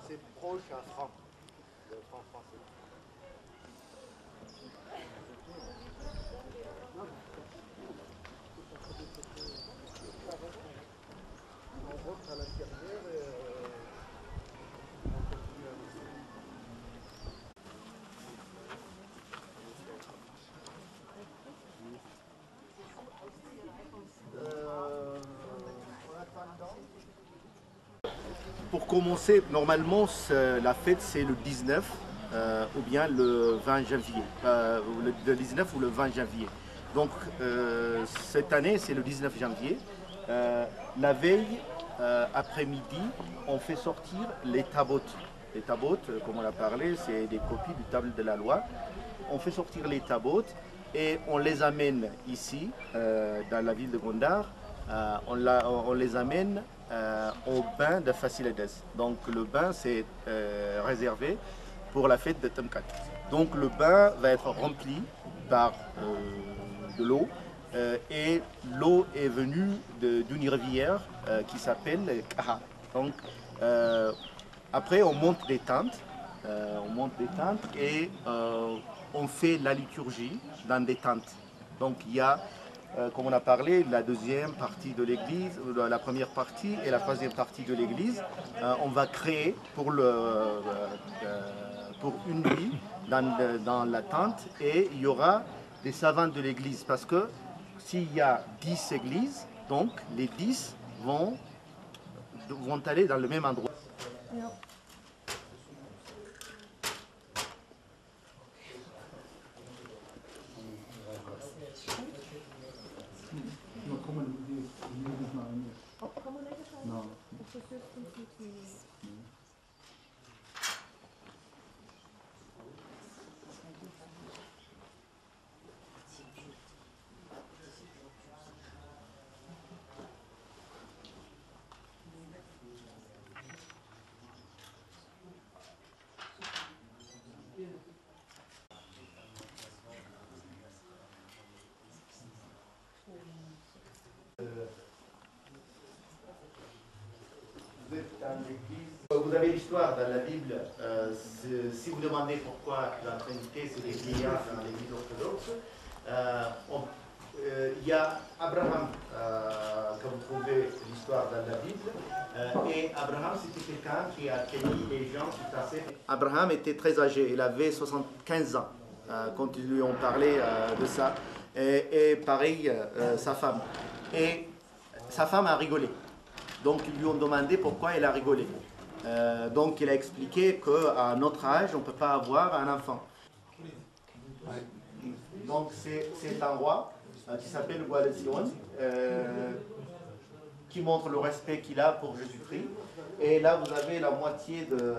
c'est proche à franc. Le franc français. On rentre à l'intérieur et on continue à visiter. Pour commencer, normalement, la fête c'est le 19 ou bien le 20 janvier. Le 19 ou le 20 janvier. Donc cette année c'est le 19 janvier. La veille, après-midi, on fait sortir les tabotes. Les tabotes, comme on a parlé, c'est des copies du table de la loi. On fait sortir les tabotes et on les amène ici, dans la ville de Gondar. On les amène au bain de Fasilides. Donc le bain c'est réservé pour la fête de Temkat. Donc le bain va être rempli par de l'eau et l'eau est venue d'une rivière qui s'appelle Kaha. Donc après on monte des tentes, et on fait la liturgie dans des tentes. Donc il y a comme on a parlé, la deuxième partie de l'église, la première partie et la troisième partie de l'église, on va créer pour une nuit dans la tente et il y aura des savants de l'église parce que s'il y a 10 églises, donc les 10 vont aller dans le même endroit. Vous avez l'histoire dans la Bible, si vous demandez pourquoi la Trinité c'est des vieillards dans l'Église orthodoxe, il y a Abraham, que vous trouvez l'histoire dans la Bible, et Abraham c'était quelqu'un qui a accueilli les gens qui passaient. Abraham était très âgé, il avait 75 ans quand ils lui ont parlé de ça, et pareil sa femme. Et sa femme a rigolé. Donc ils lui ont demandé pourquoi elle a rigolé. Donc il a expliqué qu'à notre âge, on ne peut pas avoir un enfant. Donc c'est un roi qui s'appelle Wallazion, qui montre le respect qu'il a pour Jésus-Christ. Et là, vous avez la moitié de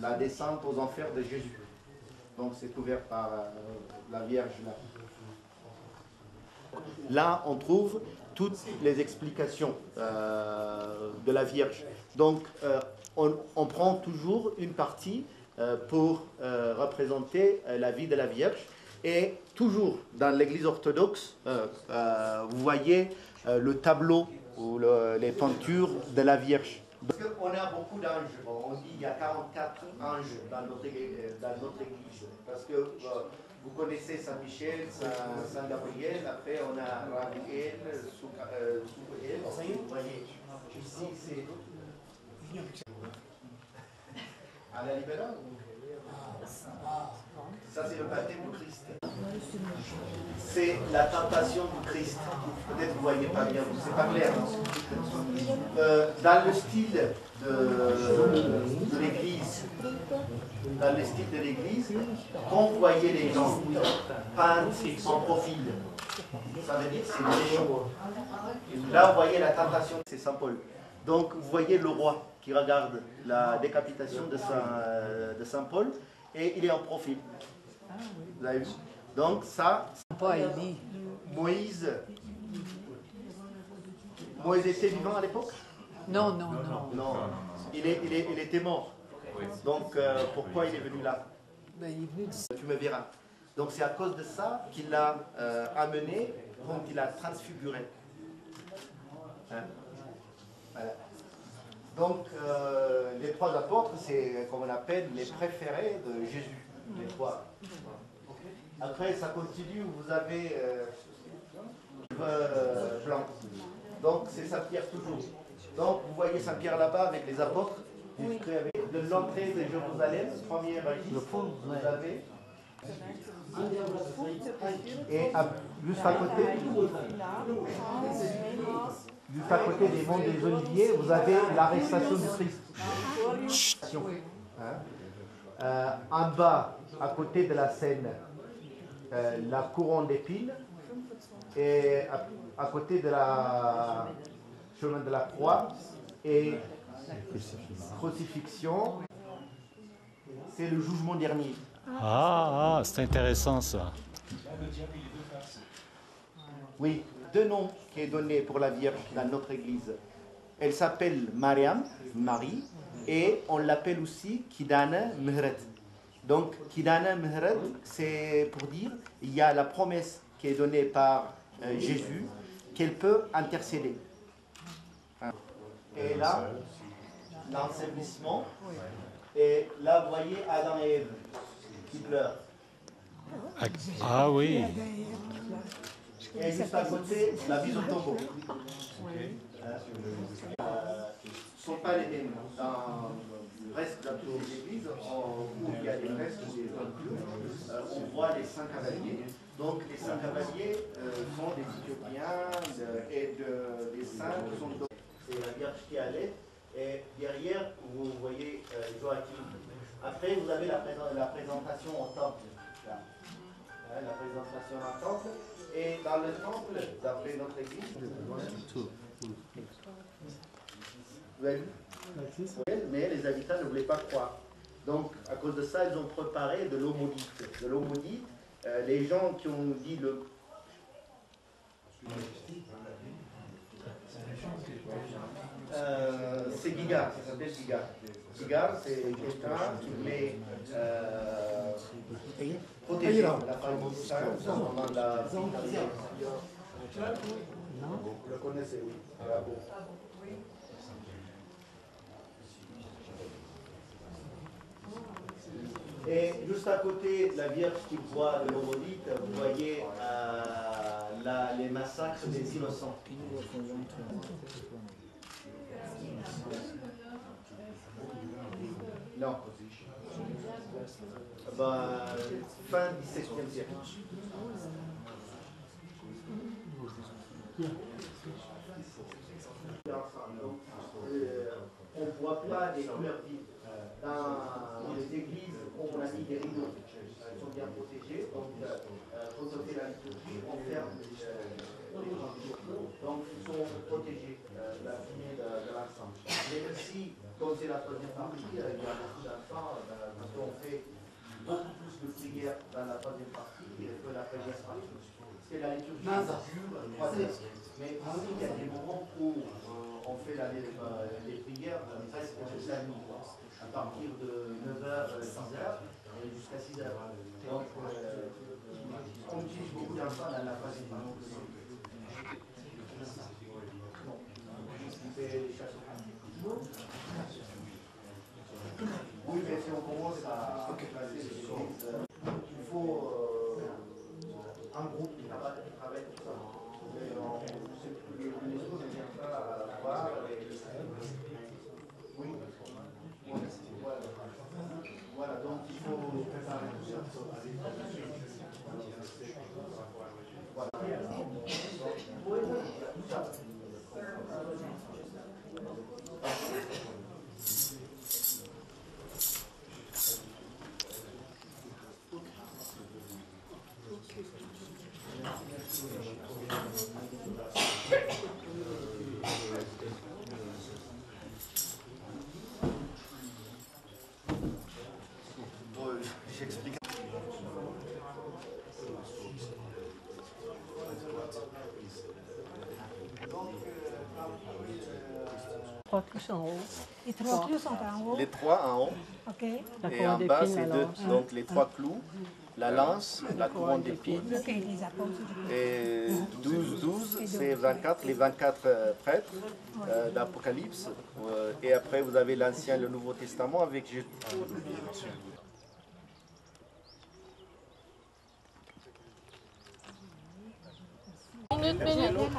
la descente aux enfers de Jésus. Donc c'est couvert par la Vierge là. Là, on trouve toutes les explications de la Vierge. Donc, on prend toujours une partie pour représenter la vie de la Vierge. Et toujours dans l'Église orthodoxe, vous voyez le tableau ou les peintures de la Vierge. Parce qu'on a beaucoup d'anges. On dit qu'il y a 44 anges dans notre Église. Parce que vous connaissez Saint-Michel, Saint-Gabriel, après on a Raphaël, Soukaël. Vous voyez, ici c'est à la libérale. Ça c'est le baptême du Christ. C'est la tentation du Christ. Peut-être vous ne voyez pas bien, c'est pas clair. Dans le style de l'Église, quand vous voyez les gens peints en profil, ça veut dire que c'est méchant. Là, vous voyez la tentation, c'est Saint Paul. Donc, vous voyez le roi qui regarde la décapitation de Saint Paul et il est en profil. Vous avez vu? Donc, ça, Moïse était vivant à l'époque? Non. Il était mort. Donc, pourquoi il est venu là? Tu me verras. Donc, c'est à cause de ça qu'il l'a amené quand il a transfiguré. Hein? Voilà. Donc, les trois apôtres, c'est comme on appelle les préférés de Jésus, les trois. Après, ça continue, vous avez blanc. Donc, c'est Saint-Pierre toujours. Donc, vous voyez Saint-Pierre là-bas avec les apôtres. Oui. De l'entrée de Jérusalem, premier registre, vous avez. Et juste à côté des monts des Oliviers, vous avez l'arrestation du Christ. En bas, à côté de la Seine, la couronne d'épines. Et à côté de la chemin de la croix et crucifixion, c'est le jugement dernier. C'est intéressant ça. Oui, deux noms qui est donné pour la Vierge dans notre Église. Elle s'appelle Mariam, Marie, et on l'appelle aussi Kidana Mehret. Donc Kidana Mehret, c'est pour dire il y a la promesse qui est donnée par Jésus qu'elle peut intercéder. Et là, l'ensevelissement, et là vous voyez Adam et Ève qui pleurent. Ah oui. Et juste à côté, la mise au tombeau. Ce ne sont pas les mêmes. Dans le reste des églises, où il y a des restes ou des peintures, on voit les 5 cavaliers. Donc les 5 cavaliers sont des Éthiopiens et des saints qui sont d'autres. C'est la Vierge qui allait. Et derrière, vous voyez Joachim. Après, vous avez la présentation au temple. Là. La présentation au temple. Et dans le temple, d'après notre église, vous avez vu? Mais les habitants ne voulaient pas croire. Donc, à cause de ça, ils ont préparé de l'eau maudite. De l'eau maudite, les gens qui ont dit le... c'est Giga, ça s'appelle Giga. Giga, c'est quelqu'un qui voulait protéger la famille au moment de la vie. Vous le connaissez, oui. Et juste à côté de la Vierge qui boit de l'eau maudite, vous voyez les massacres des innocents. Non. Fin 17e siècle. On ne voit pas des couleurs vives. Dans les églises, on a mis des rideaux. Ils sont bien protégés. Donc, quand on fait la liturgie, on ferme les gens. Donc, ils sont protégés de la fumée de l'encens. Mais si, comme c'est la première partie, il y a beaucoup d'encens, parce qu'on fait beaucoup plus de prières dans la troisième partie que la première partie. Parce que la liturgie dure 3 heures. Mais ici, il y a des moments où on fait les prières presque toute la nuit, à partir de 9h, 6h et jusqu'à 6h. Donc, on utilise beaucoup d'enfants dans la phase de oui, mais si on commence à placer les choses, il faut un groupe qui travaille tout ça. Les choses ne viennent pas à voir. Oui. Voilà, donc il faut préparer tout ça. J'explique. Trois clous sont en haut. Les trois clous sont en haut. Les trois en haut. OK. Et en bas, c'est deux. Donc les trois clous. la lance, la couronne d'épines. Ok, les apôtres. Et 12, c'est 24, les 24 prêtres d'Apocalypse. Et après, vous avez l'Ancien et le Nouveau Testament avec Jésus.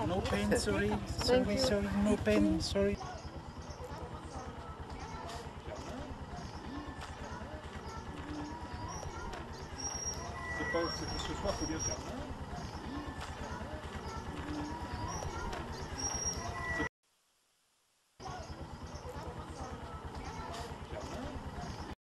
No pain, sorry. Sorry. No pain, sorry. C'est ce soir, il faut bien faire.